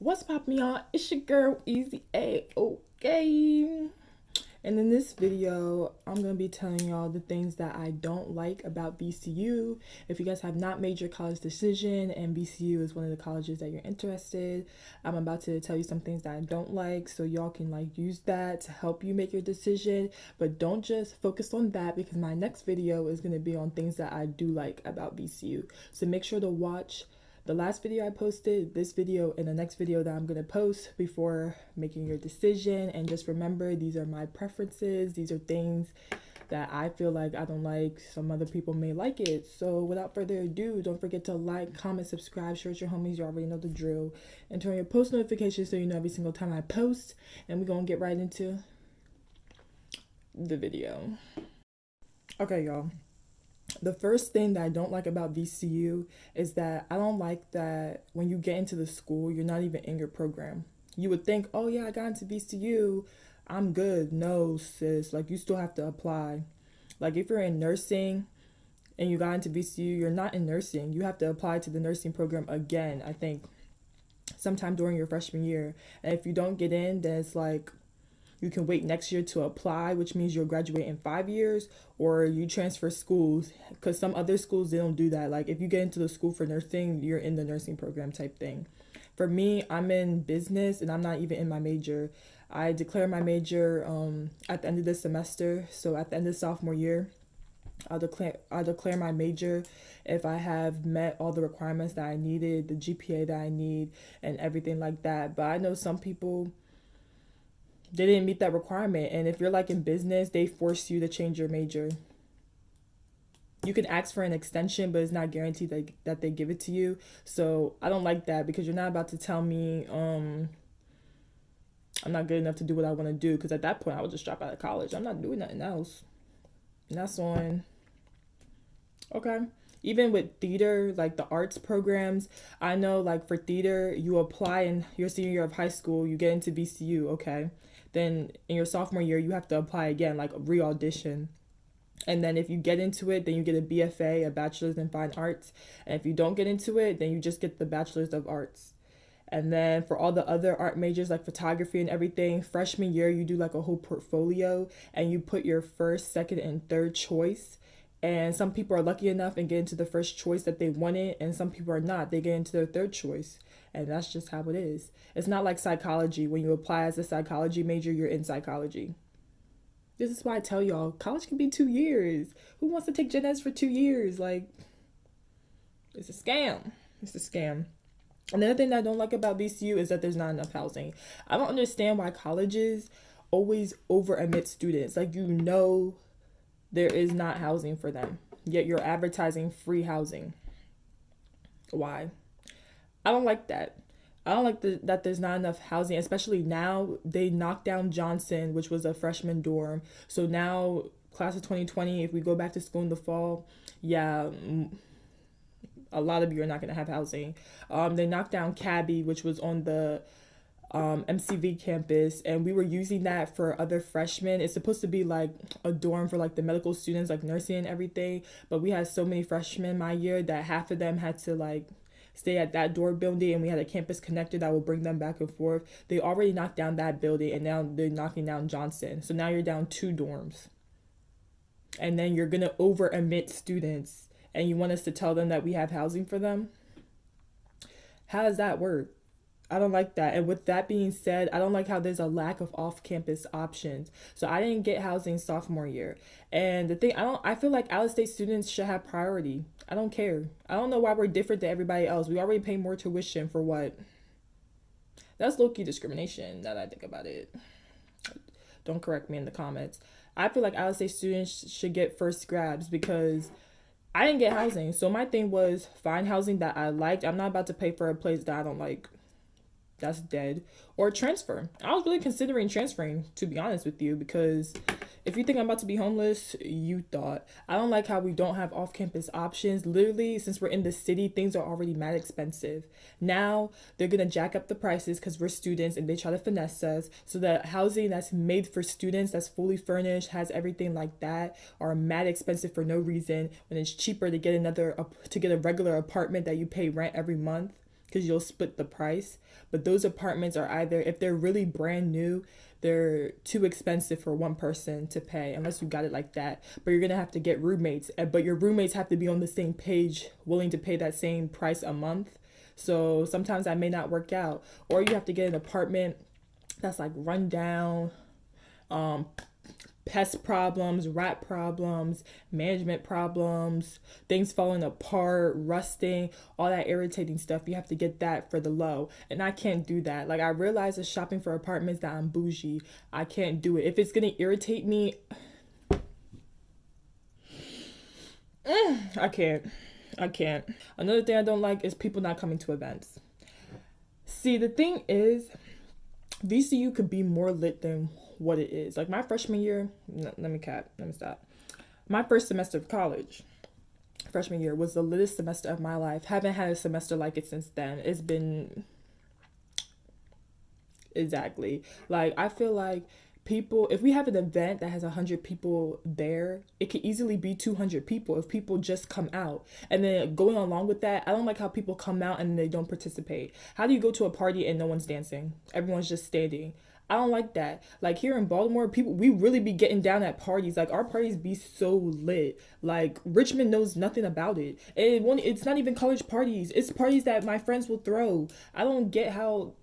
What's poppin', y'all? It's your girl Easy A. Okay. And in this video, I'm gonna be telling y'all the things that I don't like about VCU. If you guys have not made your college decision and VCU is one of the colleges that you're interested, I'm about to tell you some things that I don't like so y'all can use that to help you make your decision. But don't just focus on that because my next video is gonna be on things that I do like about VCU. So make sure to watch the last video I posted, this video, and the next video that I'm going to post before making your decision. And just remember, these are my preferences. These are things that I feel like I don't like. Some other people may like it. So without further ado, don't forget to like, comment, subscribe, share with your homies. You already know the drill. And turn your post notifications so you know every single time I post. And we're going to get right into the video. Okay, y'all. The first thing that I don't like about VCU is that I don't like that when you get into the school, you're not even in your program. You would think, oh yeah, I got into VCU, I'm good. No, sis, you still have to apply. Like if you're in nursing and you got into VCU, you're not in nursing. You have to apply to the nursing program again, I think, sometime during your freshman year. And if you don't get in, then it's you can wait next year to apply, which means you'll graduate in 5 years, or you transfer schools because some other schools they don't do that. Like if you get into the school for nursing, you're in the nursing program type thing. For me, I'm in business and I'm not even in my major. I declare my major at the end of the semester. So at the end of sophomore year, I'll declare my major if I have met all the requirements that I needed, the GPA that I need, and everything like that. But I know some people they didn't meet that requirement. And if you're in business, they force you to change your major. You can ask for an extension, but it's not guaranteed that they give it to you. So I don't like that because you're not about to tell me I'm not good enough to do what I want to do. Because at that point, I would just drop out of college. I'm not doing nothing else. And that's on. Okay. Even with theater, the arts programs, I know for theater, you apply in your senior year of high school, you get into VCU, okay? Then in your sophomore year, you have to apply again, re audition. And then if you get into it, then you get a BFA, a Bachelor's in Fine Arts. And if you don't get into it, then you just get the Bachelor's of Arts. And then for all the other art majors like photography and everything, freshman year, you do a whole portfolio and you put your first, second, and third choice. And some people are lucky enough and get into the first choice that they wanted, and some people are not. They get into their third choice. And that's just how it is. It's not like psychology. When you apply as a psychology major, you're in psychology. This is why I tell y'all, college can be 2 years. Who wants to take gen eds for 2 years? It's a scam. It's a scam. Another thing that I don't like about VCU is that there's not enough housing. I don't understand why colleges always over admit students. There is not housing for them, yet you're advertising free housing. Why? I don't like that. I don't like that there's not enough housing, especially now. They knocked down Johnson, which was a freshman dorm. So now, class of 2020, if we go back to school in the fall, yeah, a lot of you are not going to have housing. They knocked down Cabby, which was on the MCV campus, and we were using that for other freshmen. It's supposed to be a dorm for the medical students, nursing and everything. But we had so many freshmen my year that half of them had to stay at that dorm building, and we had a campus connector that would bring them back and forth. They already knocked down that building, and now they're knocking down Johnson. So now you're down 2 dorms, and then you're gonna over admit students, and you want us to tell them that we have housing for them. How does that work? I don't like that. And with that being said, I don't like how there's a lack of off-campus options. So I didn't get housing sophomore year. And the thing, I feel like out-of-state students should have priority. I don't care. I don't know why we're different than everybody else. We already pay more tuition for what? That's low-key discrimination now that I think about it. Don't correct me in the comments. I feel like out-of-state students should get first grabs because I didn't get housing. So my thing was find housing that I liked. I'm not about to pay for a place that I don't like. That's dead. Or transfer. I was really considering transferring, to be honest with you, because if you think I'm about to be homeless, you thought. I don't like how we don't have off-campus options. Literally, since we're in the city, things are already mad expensive. Now, they're going to jack up the prices because we're students and they try to finesse us. So the housing that's made for students, that's fully furnished, has everything like that, are mad expensive for no reason when it's cheaper to get a regular apartment that you pay rent every month. because you'll split the price. But those apartments are either, if they're really brand new, they're too expensive for one person to pay unless you got it like that. But you're gonna have to get roommates, but your roommates have to be on the same page, willing to pay that same price a month. So sometimes that may not work out, or you have to get an apartment that's like run down, um, pest problems, rat problems, management problems, things falling apart, rusting, all that irritating stuff. You have to get that for the low. And I can't do that. Like, I realize it's shopping for apartments that I'm bougie. I can't do it. If it's going to irritate me, I can't. I can't. Another thing I don't like is people not coming to events. See, the thing is, VCU could be more lit than what it is. Like my freshman year, let me stop. My first semester of college, freshman year, was the littest semester of my life. Haven't had a semester like it since then. It's been exactly. Like, I feel like people, if we have an event that has 100 people there, it could easily be 200 people if people just come out. And then going along with that, I don't like how people come out and they don't participate. How do you go to a party and no one's dancing? Everyone's just standing. I don't like that. Like, here in Baltimore, people, we really be getting down at parties. Like, our parties be so lit. Like, Richmond knows nothing about it. And it's not even college parties. It's parties that my friends will throw. I don't get how,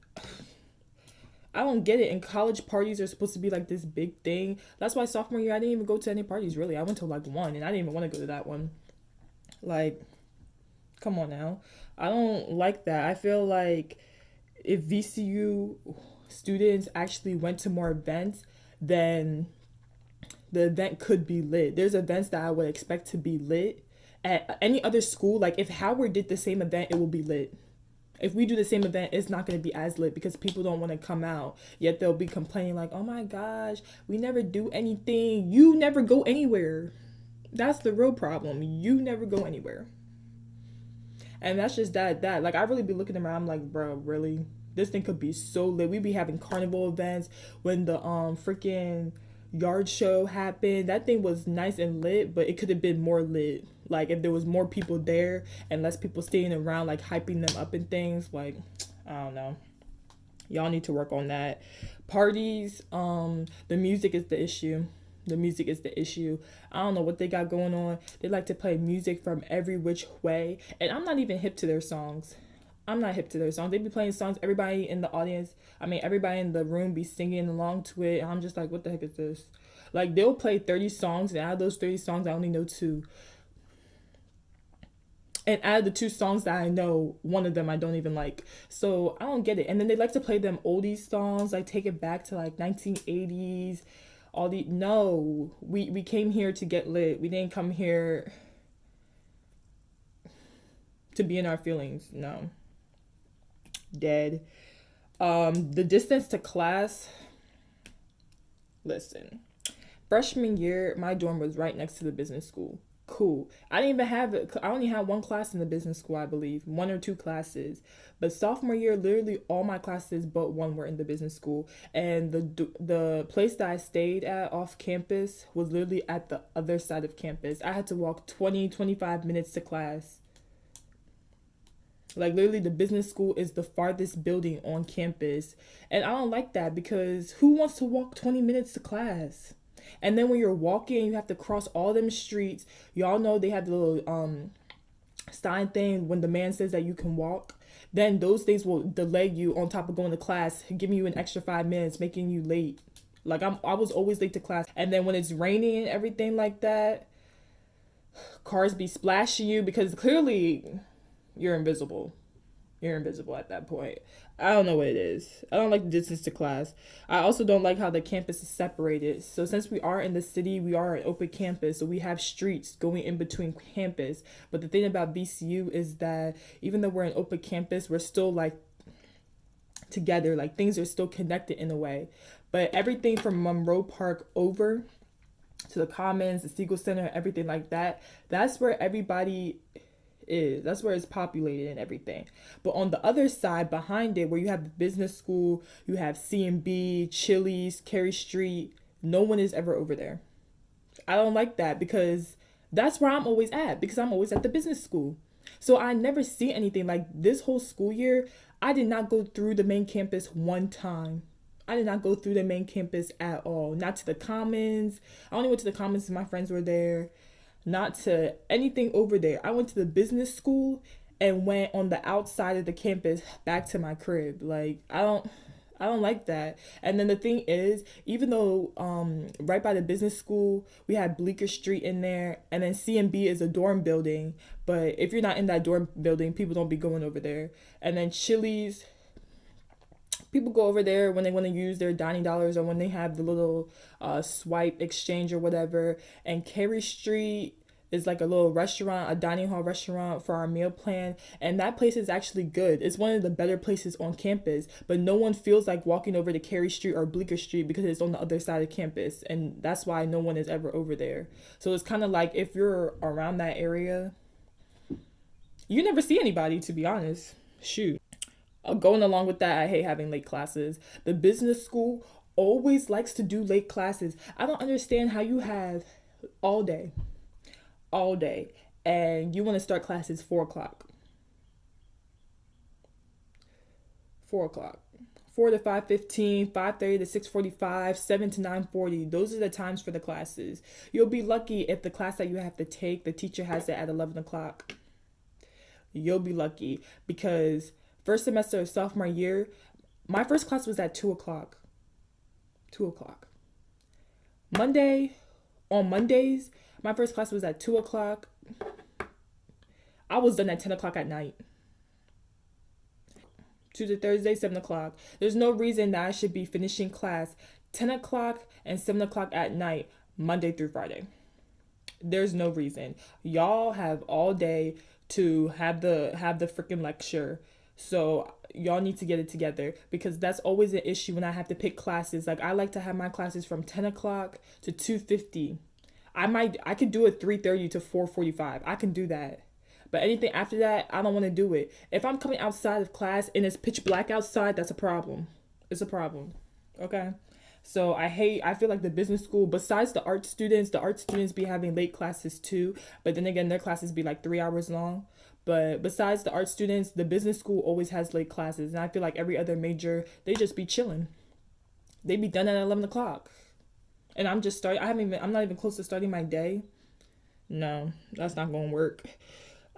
I don't get it. And college parties are supposed to be like this big thing. That's why sophomore year, I didn't even go to any parties, really. I went to like one, and I didn't even want to go to that one. Like, come on now. I don't like that. I feel like if VCU students actually went to more events, then the event could be lit. There's events that I would expect to be lit. At any other school, like if Howard did the same event, it will be lit. If we do the same event, it's not going to be as lit because people don't want to come out. Yet they'll be complaining like, oh my gosh, we never do anything. You never go anywhere. That's the real problem. You never go anywhere. And that's just that. Like, I really be looking around, I'm like, bro, really? This thing could be so lit. We be having carnival events. When the freaking yard show happened, that thing was nice and lit, but it could have been more lit. Like, if there was more people there and less people staying around, like hyping them up and things, like, I don't know. Y'all need to work on that. Parties, the music is the issue. The music is the issue. I don't know what they got going on. They like to play music from every which way, and I'm not even hip to their songs. I'm not hip to their songs. They be playing songs, everybody in the audience, everybody in the room be singing along to it, and I'm just like, what the heck is this? Like, they'll play 30 songs, and out of those 30 songs, I only know 2. And out of the 2 songs that I know, one of them I don't even like. So I don't get it. And then they like to play them oldies songs, like take it back to like 1980s. No, we came here to get lit. We didn't come here to be in our feelings. No. Dead. The distance to class. Listen. Freshman year, my dorm was right next to the business school. Cool. I only had 1 class in the business school, I believe. 1 or 2 classes. But sophomore year, literally all my classes but 1 were in the business school. And the place that I stayed at off campus was literally at the other side of campus. I had to walk 25 minutes to class. Like, literally, the business school is the farthest building on campus. And I don't like that because who wants to walk 20 minutes to class? And then when you're walking, you have to cross all them streets. Y'all know they have the little sign thing when the man says that you can walk. Then those things will delay you on top of going to class, giving you an extra 5 minutes, making you late. Like, I was always late to class. And then when it's raining and everything like that, cars be splashing you because clearly you're invisible. You're invisible at that point. I don't know what it is. I don't like the distance to class. I also don't like how the campus is separated. So since we are in the city, we are an open campus. So we have streets going in between campus. But the thing about VCU is that even though we're an open campus, we're still like together. Like, things are still connected in a way. But everything from Monroe Park over to the Commons, the Siegel Center, everything like that, that's where everybody is. That's where it's populated and everything. But on the other side, behind it, where you have the business school, you have C&B, Chili's, Carey Street, no one is ever over there. I don't like that because that's where I'm always at, because I'm always at the business school. So I never see anything. Like this whole school year, I did not go through the main campus one time. I did not go through the main campus at all. Not to the commons. I only went to the commons because my friends were there. Not to anything over there. I went to the business school and went on the outside of the campus back to my crib. Like I don't like that. And then the thing is, even though right by the business school we had Bleecker Street in there, and then CMB is a dorm building, but if you're not in that dorm building, people don't be going over there. And then Chili's, people go over there when they want to use their dining dollars or when they have the little swipe exchange or whatever. And Cary Street is like a little restaurant, a dining hall restaurant for our meal plan. And that place is actually good. It's one of the better places on campus, but no one feels like walking over to Cary Street or Bleecker Street because it's on the other side of campus. And that's why no one is ever over there. So it's kind of like if you're around that area, you never see anybody, to be honest. Shoot. Going along with that, I hate having late classes. The business school always likes to do late classes. I don't understand how you have all day, all day, and you want to start classes 4 o'clock. 4 o'clock. 4 to 5:15, 5:30 to 6:45, 7 to 9:40. Those are the times for the classes. You'll be lucky if the class that you have to take, the teacher has it at 11 o'clock. You'll be lucky because first semester of sophomore year, my first class was at 2 o'clock. 2 o'clock. Monday, on Mondays, my first class was at 2 o'clock. I was done at 10 o'clock at night. Tuesday, Thursday, 7 o'clock. There's no reason that I should be finishing class 10 o'clock and 7 o'clock at night, Monday through Friday. There's no reason. Y'all have all day to have the freaking lecture. So y'all need to get it together because that's always an issue when I have to pick classes. Like I like to have my classes from 10 o'clock to 2:50. I could do it 3:30 to 4:45. I can do that. But anything after that, I don't want to do it. If I'm coming outside of class and it's pitch black outside, that's a problem. It's a problem. Okay? So I feel like the business school, besides the art students be having late classes too. But then again, their classes be like 3 hours long. But besides the art students, the business school always has late classes. And I feel like every other major, they just be chilling. They be done at 11 o'clock. And I'm not even close to starting my day. No, that's not going to work.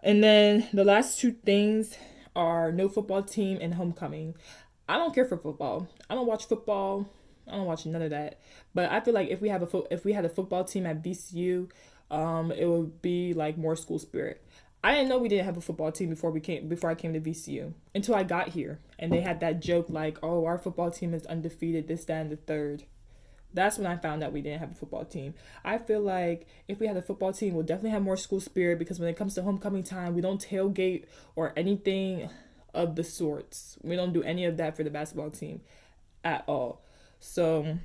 And then the last two things are no football team and homecoming. I don't care for football. I don't watch football. I don't watch none of that. But I feel like if we had a football team at VCU, it would be like more school spirit. I didn't know we didn't have a football team before I came to VCU until I got here, and they had that joke like, "Oh, our football team is undefeated, this, that, and the third." That's when I found out we didn't have a football team. I feel like if we had a football team, we'll definitely have more school spirit because when it comes to homecoming time, we don't tailgate or anything of the sorts. We don't do any of that for the basketball team at all. So,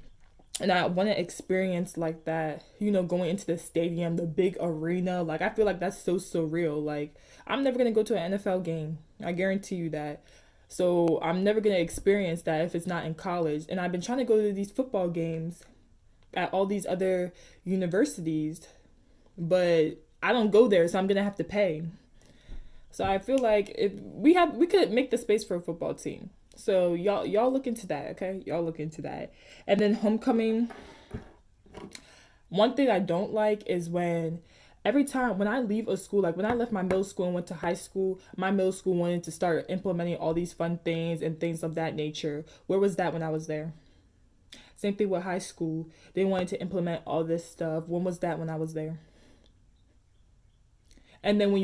and I want to experience like that, going into the stadium, the big arena. Like, I feel like that's so surreal. Like, I'm never going to go to an NFL game. I guarantee you that. So I'm never going to experience that if it's not in college. And I've been trying to go to these football games at all these other universities, but I don't go there, so I'm going to have to pay. So I feel like if we could make the space for a football team. So y'all look into that, okay? Y'all look into that. And then homecoming, one thing I don't like is every time when I leave a school, like when I left my middle school and went to high school, my middle school wanted to start implementing all these fun things and things of that nature. Where was that when I was there? Same thing with high school. They wanted to implement all this stuff. When was that when I was there? And then when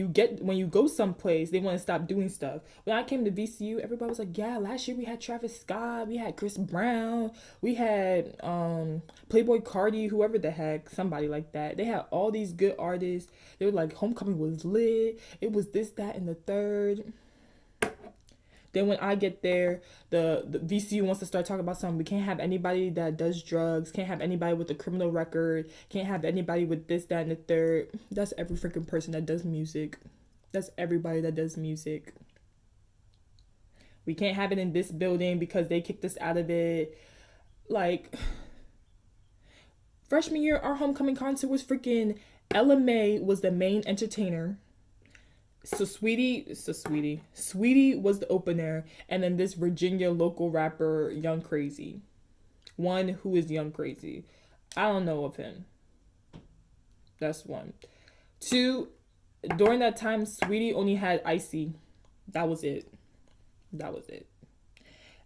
you go someplace, they want to stop doing stuff. When I came to VCU, everybody was like, "Yeah, last year we had Travis Scott, we had Chris Brown, we had Playboy Cardi, whoever the heck, somebody like that. They had all these good artists. They were like, homecoming was lit. It was this, that, and the third." Then when I get there, the VCU wants to start talking about something. We can't have anybody that does drugs. Can't have anybody with a criminal record. Can't have anybody with this, that, and the third. That's every freaking person that does music. That's everybody that does music. We can't have it in this building because they kicked us out of it. Like, freshman year, our homecoming concert was freaking LMA was the main entertainer. Sweetie was the opener, and then this Virginia local rapper, Young Crazy. One who is Young Crazy. I don't know of him. That's one. Two, during that time, Sweetie only had Icy. That was it.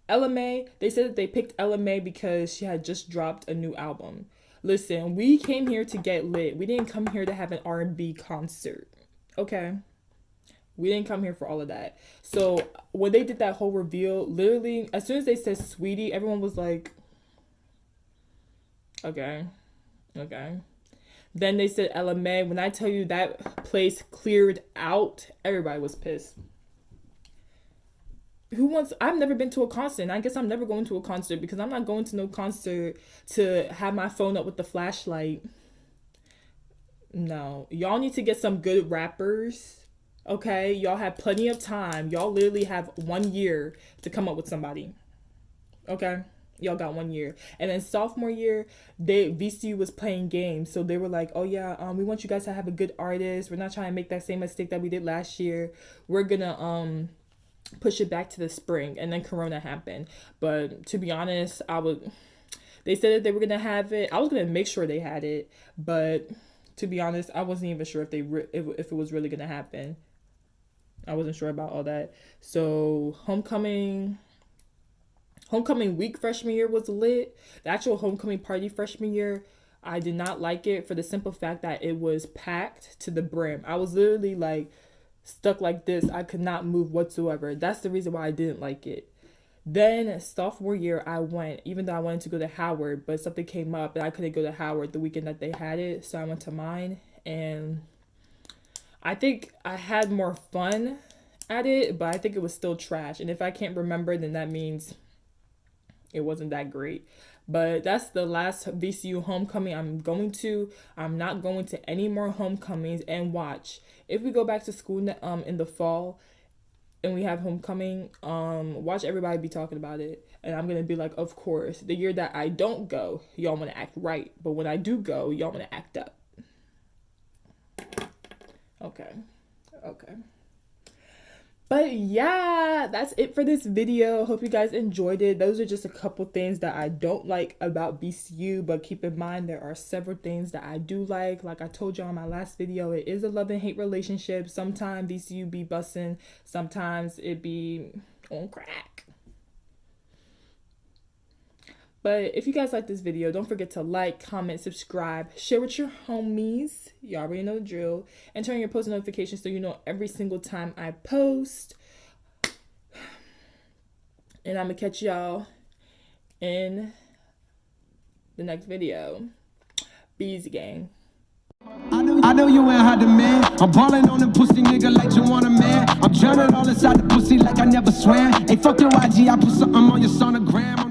LMA, they said that they picked LMA because she had just dropped a new album. Listen, we came here to get lit. We didn't come here to have an R&B concert. Okay? We didn't come here for all of that. So when they did that whole reveal, literally, as soon as they said Sweetie, everyone was like, okay. Then they said LMA. When I tell you that place cleared out, everybody was pissed. I've never been to a concert, and I guess I'm never going to a concert because I'm not going to no concert to have my phone up with the flashlight. No. Y'all need to get some good rappers. Okay, y'all have plenty of time. Y'all literally have 1 year to come up with somebody. Okay, y'all got 1 year. And then sophomore year, VCU was playing games, so they were like, "Oh yeah, we want you guys to have a good artist. We're not trying to make that same mistake that we did last year. We're gonna push it back to the spring." And then Corona happened. But to be honest, they said that they were gonna have it. I was gonna make sure they had it, but to be honest, I wasn't even sure if it was really gonna happen. I wasn't sure about all that. So homecoming week freshman year was lit. The actual homecoming party freshman year, I did not like it for the simple fact that it was packed to the brim. I was literally like stuck like this. I could not move whatsoever. That's the reason why I didn't like it. Then sophomore year, I went, even though I wanted to go to Howard, but something came up and I couldn't go to Howard the weekend that they had it. So I went to mine, and I think I had more fun at it, but I think it was still trash. And if I can't remember, then that means it wasn't that great. But that's the last VCU homecoming I'm going to. I'm not going to any more homecomings. And watch, if we go back to school in the fall and we have homecoming, watch everybody be talking about it. And I'm going to be like, of course, the year that I don't go, y'all want to act right. But when I do go, y'all want to act up. Okay. But yeah, that's it for this video. Hope you guys enjoyed it. Those are just a couple things that I don't like about VCU, but keep in mind there are several things that I do like. Like I told y'all in my last video, it is a love and hate relationship. Sometimes VCU be bussin', sometimes it be on crack. But if you guys like this video, don't forget to like, comment, subscribe, share with your homies. You already know the drill. And turn your post notifications so you know every single time I post. And I'm going to catch y'all in the next video. Bees gang. I know you ain't had the man. I'm ballin' on the pussy nigga like you want a man. I'm drowning all inside the pussy like I never swam. Hey, fuck your IG, I put something on your sonogram.